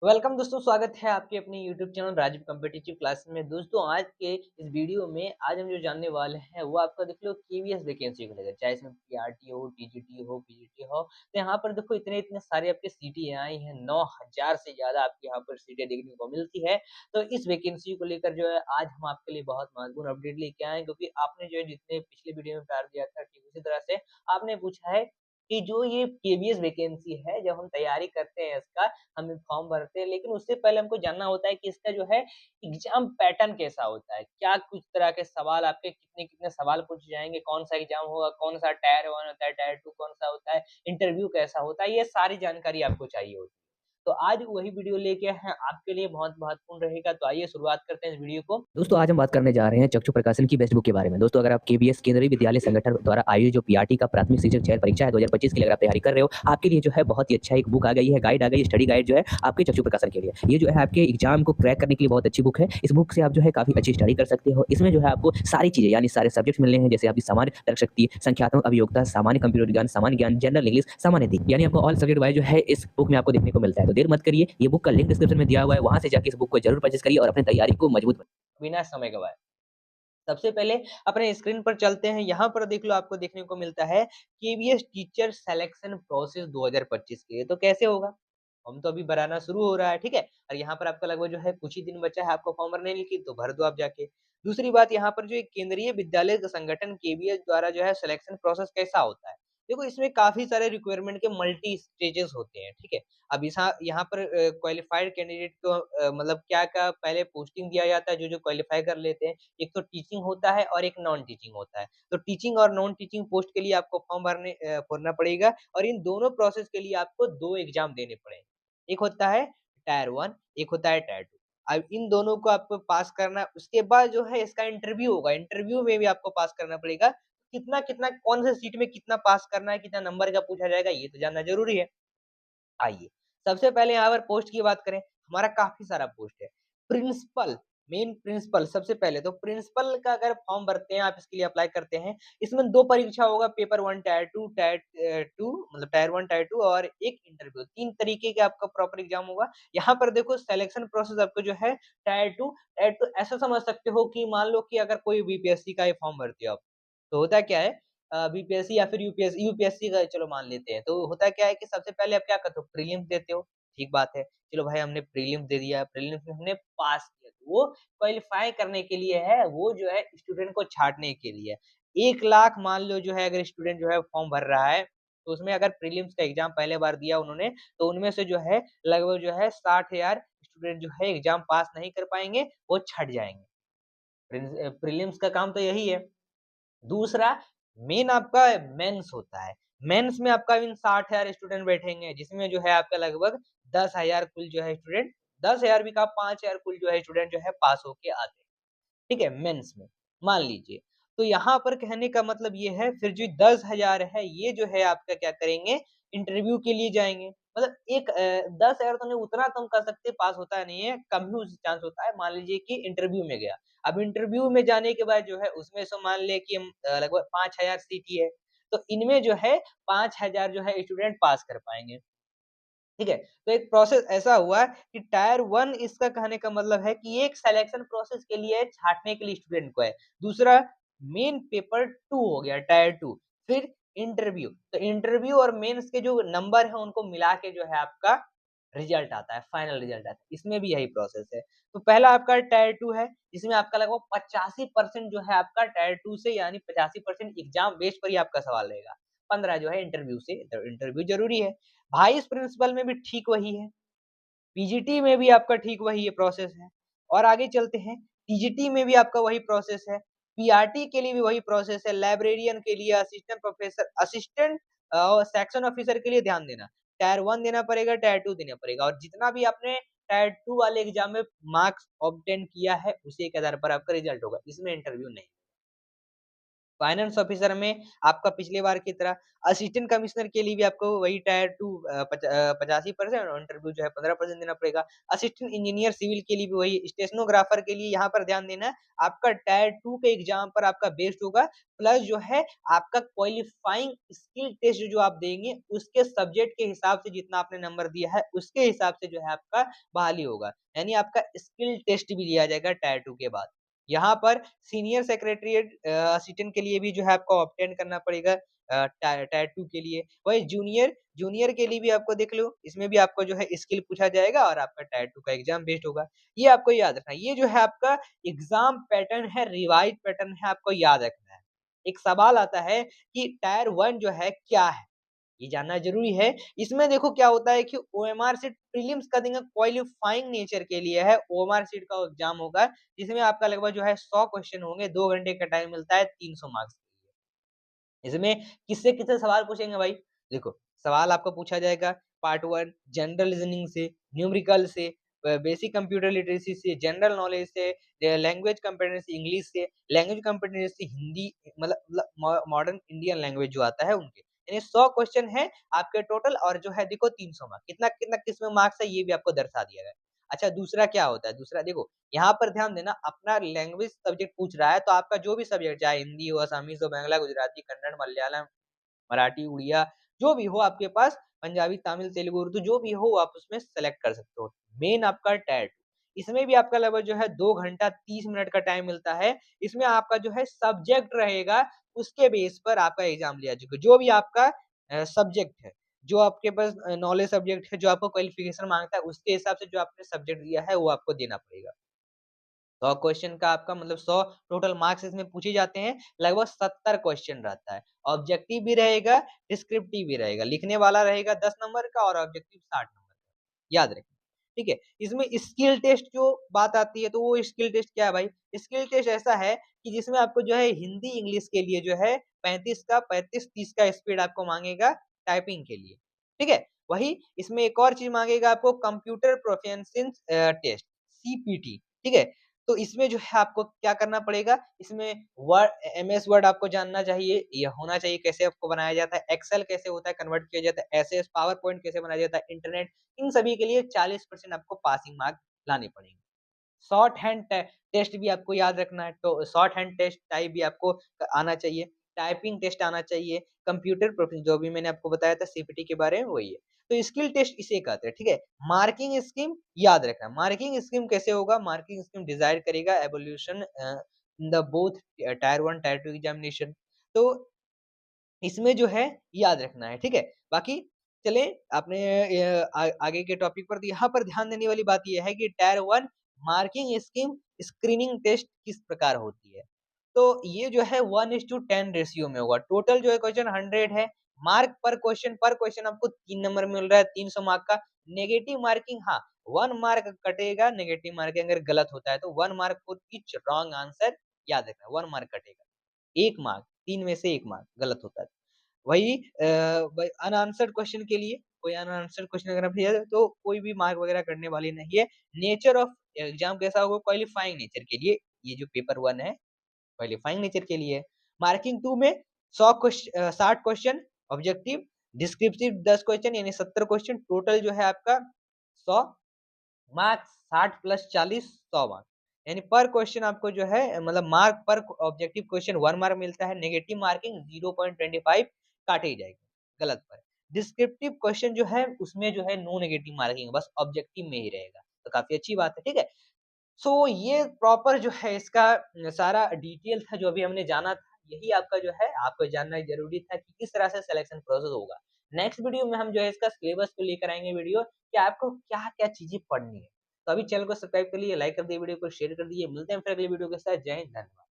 Welcome दोस्तों, स्वागत है आपके अपने YouTube channel Rajiv competitive classes में। दोस्तों आज के इस वीडियो में आज हम जो जानने वाले हैं वो आपका देख लो केवीएस वैकेंसी को लेकर, चाहे इसमें पीआरटी हो, टीजीटी हो, पीजीटी हो। तो यहाँ पर देखो इतने इतने सारे आपके सीटी आई हैं, 9000 से ज्यादा आपके यहाँ पर सीटें देखने को मिलती है। तो इस वैकेंसी को लेकर जो है आज हम आपके लिए बहुत महत्वपूर्ण अपडेट लेके आए हैं, क्योंकि आपने जो है जितने पिछले वीडियो में प्यार दिया था ठीक उसी तरह से आपने पूछा है कि जो ये केवीएस वैकेंसी है, जब हम तैयारी करते हैं इसका, हम फॉर्म भरते हैं, लेकिन उससे पहले हमको जानना होता है कि इसका जो है एग्ज़ाम पैटर्न कैसा होता है? क्या कुछ तरह के सवाल आपके कितने-कितने सवाल पूछे जाएँगे? कौन-सा एग्ज़ाम होगा? कौन-सा टायर 1 होता है, टायर 2 कौन-सा होता है? इंटरव्यू कैसा होता है? ये सारी जानकारी आपको चाहिए होती है। तो आज वही वीडियो लेके हैं आपके लिए, बहुत महत्वपूर्ण रहेगा। तो आइए शुरुआत करते हैं इस वीडियो को। दोस्तों आज हम बात करने जा रहे हैं चक्षु प्रकाशन की बेस्ट बुक के बारे में। दोस्तों अगर आप केवीएस केंद्रीय विद्यालय संगठन द्वारा आयोजित जो पीआरटी का प्राथमिक शिक्षक चयन परीक्षा है 2025 के लिए अगर आप तैयारी कर रहे हो, आपके लिए जो है बहुत ही अच्छा एक बुक आ गई है, गाइड आ गई है, स्टडी गाइड जो है आपके चक्षु प्रकाशन के लिए। ये जो है आपके एग्जाम को क्रैक करने के लिए बहुत अच्छी बुक है। इस बुक से आप जो है काफी अच्छी स्टडी कर सकते हो। इसमें जो है आपको सारी चीजें यानी सारे सब्जेक्ट मिलने हैं, जैसे आपकी सामान्य तर्क शक्ति, संख्यात्मक अभियोगिता, सामान्य कंप्यूटर विज्ञान, सामान्य ज्ञान, जनरल इंग्लिश, सामान्य हिंदी, यानी आपको ऑल सब्जेक्ट वाइज जो है इस बुक में आपको देखने को मिलता है। तो देर मत करिए, ये बुक का लिंक डिस्क्रिप्शन में दिया हुआ है, वहां से जाकर इस बुक को जरूर परचेज करिए और अपनी तैयारी को मजबूत बिना समय गवाए सबसे पहले अपने स्क्रीन पर चलते हैं। यहाँ पर देख लो, आपको देखने को मिलता है केवीएस टीचर सिलेक्शन प्रोसेस 2025 के लिए। तो कैसे होगा? हम तो अभी भराना शुरू हो रहा है, ठीक है? और यहाँ पर आपका लगभग जो है कुछ ही दिन बचा है आपको फॉर्म भरने के, तो भर दो आप जाके। दूसरी बात, यहाँ पर जो एक केंद्रीय विद्यालय का संगठन केवीएस द्वारा जो है सिलेक्शन प्रोसेस कैसा होता है? देखो, इसमें काफ़ी सारे रिक्वायरमेंट के मल्टी स्टेजेस होते हैं, ठीक है? अब इस यहाँ पर क्वालिफाइड कैंडिडेट को मतलब क्या-क्या पहले पोस्टिंग दिया जाता है, जो-जो क्वालिफाई कर लेते हैं। एक तो टीचिंग होता है और एक नॉन टीचिंग होता है। तो टीचिंग और नॉन टीचिंग पोस्ट के लिए आपको फॉर्म भरना पड़ेगा, और इन दोनों प्रोसेस के लिए आपको 2 एग्ज़ाम देने पड़ेंगे। एक होता है टायर 1, एक होता है टायर 2। अब इन दोनों को आपको पास करना है, उसके बाद जो है इसका इंटरव्यू होगा, इंटरव्यू में भी आपको पास करना पड़ेगा। कितना-कितना कौन से सीट में कितना पास करना है, कितना नंबर का पूछा जाएगा, ये तो जानना ज़रूरी है। आइए, सबसे पहले यहाँ पर पोस्ट की बात करें, हमारा काफ़ी सारा पोस्ट है। प्रिंसिपल, मेन प्रिंसिपल सबसे पहले तो प्रिंसिपल का अगर फॉर्म भरते हैं, आप इसके लिए अप्लाई करते हैं, इसमें 2 परीक्षा होगा, पेपर 1 टायर 2 2 मतलब टायर 1 टायर 2 और एक इंटरव्यू, 3 तरीके का आपका प्रॉपर एग्ज़ाम होगा। यहाँ पर देखो सिलेक्शन प्रोसेस आपको जो है टायर 2 ऐसा समझ सकते हो कि मान लो कि अगर कोई बीपीएससी का ये फॉर्म भरते हो आप, तो होता क्या है, बीपीएससी या फिर यूपीएससी का चलो मान लेते हैं। तो होता क्या है कि सबसे पहले आप क्या करते हो, प्रीलिम्स देते हो, ठीक बात है। चलो भाई, हमने प्रीलिम्स दे दिया, प्रीलिम्स में हमने पास किया, तो वो क्वालीफाई करने के लिए है, वो जो है स्टूडेंट को छाँटने के लिए। 1 लाख मान लो जो है, अगर स्टूडेंट जो है फॉर्म भर रहा है, तो उसमें अगर प्रीलिम्स का एग्ज़ाम पहले बार दिया उन्होंने, तो उनमें से जो है लगभग जो है 60,000 स्टूडेंट जो है एग्ज़ाम पास नहीं कर पाएँगे, वो छँट जाएँगे। प्रीलिम्स का काम तो यही है। दूसरा, मेन आपका मेंस होता है। मेंस में आपका इन 60,000 स्टूडेंट बैठेंगे, जिसमें जो है आपका लगभग 10,000 कुल जो है स्टूडेंट, 10,000 भी कहा, 5,000 कुल जो है स्टूडेंट जो है पास होके आते हैं। ठीक है? मेंस में, मान लीजिए। तो यहाँ पर कहने का मतलब ये है, फिर जो 10,000 है, ये जो है आपका क्या करेंगे, इंटरव्यू के लिए जाएँगे। मतलब 10,000 तो नहीं, उतना तो हम कह सकते हैं पास होता नहीं है, कम ही उस चांस होता है। मान लीजिए कि इंटरव्यू में गया। अब इंटरव्यू में जाने के बाद जो है उसमें से मान लें कि हम लगभग 5,000 सीट ही है, तो इनमें जो है 5,000 जो है स्टूडेंट पास कर पाएँगे। ठीक है? तो एक प्रोसेस ऐसा हुआ कि टायर 1, इसका कहने का मतलब है कि एक सिलेक्शन प्रोसेस के लिए छाँटने के लिए स्टूडेंट को है। दूसरा, मेन पेपर 2 हो गया, टायर 2, फिर इंटरव्यू। तो इंटरव्यू और मेंस के जो नंबर हैं उनको मिला के जो है आपका रिजल्ट आता है, फाइनल रिजल्ट आता है। इसमें भी यही प्रोसेस है। तो पहला आपका टायर 2 है, जिसमें आपका लगभग 85% जो है आपका टायर 2 से, यानी 85% एग्ज़ाम बेस पर ही आपका सवाल रहेगा। 15 जो है इंटरव्यू से, तो इंटरव्यू ज़रूरी है। वाइस प्रिंसिपल में भी ठीक वही है, पीजीटी में भी आपका ठीक वही है प्रोसेस है, और आगे चलते हैं, टीजीटी में भी आपका वही प्रोसेस है, पीआरटी के लिए भी वही प्रोसेस है, लाइब्रेरियन के लिए, असिस्टेंट सेक्शन ऑफिसर के लिए ध्यान देना, टायर 1 देना पड़ेगा, टायर 2 देना पड़ेगा, और जितना भी आपने टायर 2 वाले एग्ज़ाम में मार्क्स ऑब्टेन किया है, उसी के आधार पर आपका रिजल्ट होगा, इसमें इंटरव्यू नहीं। फाइनेंस ऑफिसर में आपका पिछले बार की तरह, असिस्टेंट कमिश्नर के लिए भी आपको वही टायर 2 85% और इंटरव्यू जो है 15% देना पड़ेगा। असिस्टेंट इंजीनियर सिविल के लिए भी वही, स्टेनोग्राफर के लिए यहाँ पर ध्यान देना, आपका टायर 2 के एग्ज़ाम पर आपका बेस्ड होगा, प्लस जो है आपका क्वालिफाइंग स्किल टेस्ट जो आप देंगे, उसके सब्जेक्ट के हिसाब से जितना आपने नंबर दिया है, उसके हिसाब से जो है आपका बहाली होगा। यानी आपका स्किल टेस्ट भी लिया जाएगा टायर 2 के बाद। यहाँ पर सीनियर सेक्रेटरीएट असिस्टेंट के लिए भी जो है आपको ऑब्टेन करना पड़ेगा टायर 2 के लिए। वही जूनियर जूनियर के लिए भी आपको देख लो, इसमें भी आपको जो है स्किल पूछा जाएगा और आपका टायर 2 का एग्ज़ाम बेस्ड होगा। ये आपको याद रखना है। ये जो है आपका एग्ज़ाम पैटर्न है, रिवाइज़ पैटर्न है, आपको याद रखना है। एक सवाल आता है कि टायर 1 जो है क्या है? ये जानना ज़रूरी है। इसमें देखो क्या होता है कि ओएमआर शीट प्रीलिम्स का देंगे क्वालिफाइंग नेचर के लिए है, ओएमआर शीट का एग्ज़ाम होगा, जिसमें आपका लगभग जो है 100 क्वेश्चन होंगे, 2 घंटे का टाइम मिलता है 300 मार्क्स के लिए। इसमें किससे-किससे सवाल पूछेंगे भाई? देखो, सवाल आपको पूछा जाएगा पार्ट 1 जनरल रीज़निंग से, न्यूमेरिकल से, बेसिक कंप्यूटर लिटरेसी से, जनरल नॉलेज से, लैंग्वेज कंपेटेंसी इंग्लिश से, लैंग्वेज कंपेटेंसी हिंदी मतलब मॉडर्न इंडियन लैंग्वेज जो आता है उनके। यानी 100 क्वेश्चन हैं आपके टोटल और जो है देखो 300 मार्क्स। कितना-कितना किसमें मार्क्स है ये भी आपको दर्शा दिया गया है। अच्छा दूसरा क्या होता है? दूसरा देखो यहाँ पर ध्यान देना अपना लैंग्वेज सब्जेक्ट पूछ रहा है तो आपका जो भी सब्जेक्ट चाहे हिंदी हो, असमीज़ हो, बांग्ला, गुजराती, कन्नड़, मलयालम, मराठी, उड़िया जो भी हो आपके पास पंजाबी, तमिल, तेलुगु, उर्दू जो भी हो आप उसमें सेलेक्ट कर सकते हो। मेन आपका टैट इसमें भी आपका लगभग जो है 2 घंटा 30 मिनट का टाइम मिलता है। इसमें आपका जो है सब्जेक्ट रहेगा उसके बेस पर आपका एग्ज़ाम लिया जाएगा। जो भी आपका सब्जेक्ट है, जो आपके पास नॉलेज सब्जेक्ट है, जो आपको क्वालिफ़िकेशन माँगता है उसके हिसाब से जो आपने सब्जेक्ट दिया है वो आपको देना पड़ेगा। 100 क्वेश्चन का आपका मतलब 100 टोटल मार्क्स इसमें पूछे जाते हैं, लगभग 70 क्वेश्चन रहता है। ऑब्जेक्टिव भी रहेगा, डिस्क्रिप्टिव भी रहेगा, लिखने वाला रहेगा 10 नंबर का और ऑब्जेक्टिव 60 नंबर का, याद रखें, ठीक है? इसमें स्किल टेस्ट जो बात आती है, तो वो स्किल टेस्ट क्या है भाई? स्किल टेस्ट ऐसा है कि जिसमें आपको जो है हिंदी, इंग्लिश के लिए जो है 35-30 का स्पीड आपको माँगेगा टाइपिंग के लिए, ठीक है? वही इसमें एक और चीज़ माँगेगा आपको कंप्यूटर प्रोफिशिएंसी टेस्ट, सीपीटी, ठीक है? तो इसमें जो है आपको क्या करना पड़ेगा, इसमें वर्ड एमएस वर्ड आपको जानना चाहिए, ये होना चाहिए कैसे आपको बनाया जाता है, एक्सेल कैसे होता है, कन्वर्ट किया जाता है, एसएस, पावर पॉइंट कैसे बनाया जाता है, इंटरनेट, इन सभी के लिए 40% आपको पासिंग मार्क लाने पड़ेंगे। शॉर्ट हैंड टेस्ट भी आपको याद रखना है, तो शॉर्ट हैंड टेस्ट टाइप भी आपको आना चाहिए, टाइपिंग टेस्ट आना चाहिए, कंप्यूटर जो भी मैंने आपको बताया था सीपीटी के बारे में वही है। तो स्किल टेस्ट इसे कहते हैं, ठीक है? मार्किंग स्कीम याद रखना, मार्किंग स्कीम कैसे होगा? मार्किंग स्कीम डिसाइड करेगा evolution in the both tyre 1 tyre 2 examination. तो इसमें जो है याद रखना है, ठीक है? बाकी चलें आपने आगे के टॉपिक पर, तो यहाँ पर ध्यान देने वाली बात ये है कि tier 1 marking scheme screening test किस प्रकार होती है? तो ये जो है 1:10 रेशियो में होगा। टोटल जो है क्वेश्चन 100 है। मार्क पर क्वेश्चन आपको 3 नंबर मिल रहा है 300 मार्क का। नेगेटिव मार्किंग हाँ, 1 मार्क कटेगा नेगेटिव मार्किंग अगर गलत होता है तो 1 mark for each wrong answer याद रखना 1 मार्क कटेगा। 1 मार्क 3 में से 1 मार्क गलत होता है। वही ब अनआंसर्ड क्वेश्चन के लिए कोई अनआंसर्ड क्वेश्चन अगर आप है तो कोई भी मार्क वगैरह कटने वाली नहीं है। नेचर ऑफ एग्ज़ाम कैसा होगा क्वालिफाइंग नेचर के लिए, ये जो पेपर 1 है क्वालिफाइंग नेचर के लिए है। मार्किंग 2 में 60 क्वेश्चन ऑब्जेक्टिव, डिस्क्रिप्टिव 10 क्वेश्चन यानी 70 क्वेश्चन टोटल जो है आपका 100 मार्क्स 60 प्लस 40 100 मार्क्स। यानी पर क्वेश्चन आपको जो है मतलब मार्क पर ऑब्जेक्टिव क्वेश्चन 1 मार्क मिलता है, नेगेटिव मार्किंग 0.25 काटी जाएगी, गलत पर। डिस्क्रिप्टिव क्वेश्चन जो है उसमें जो है नो नेगेटिव मार्किंग बस ऑब्जेक्टिव में ही रहेगा, तो काफ़ी अच्छी बात है, ठीक है? सो ये प्रॉपर जो है इसका सारा डिटेल था जो अभी हमने जाना था, यही आपका जो है आपको जानना ज़रूरी था कि किस तरह से सिलेक्शन प्रोसेस होगा। नेक्स्ट वीडियो में हम जो है इसका सिलेबस को लेकर आएँगे वीडियो कि आपको क्या-क्या चीज़ें पढ़नी है। तो अभी चैनल को सब्सक्राइब कर लीजिए, लाइक कर दिए, वीडियो को शेयर कर दीजिए। मिलते हैं फिर अगली वीडियो के साथ। जय हिंद, धन्यवाद।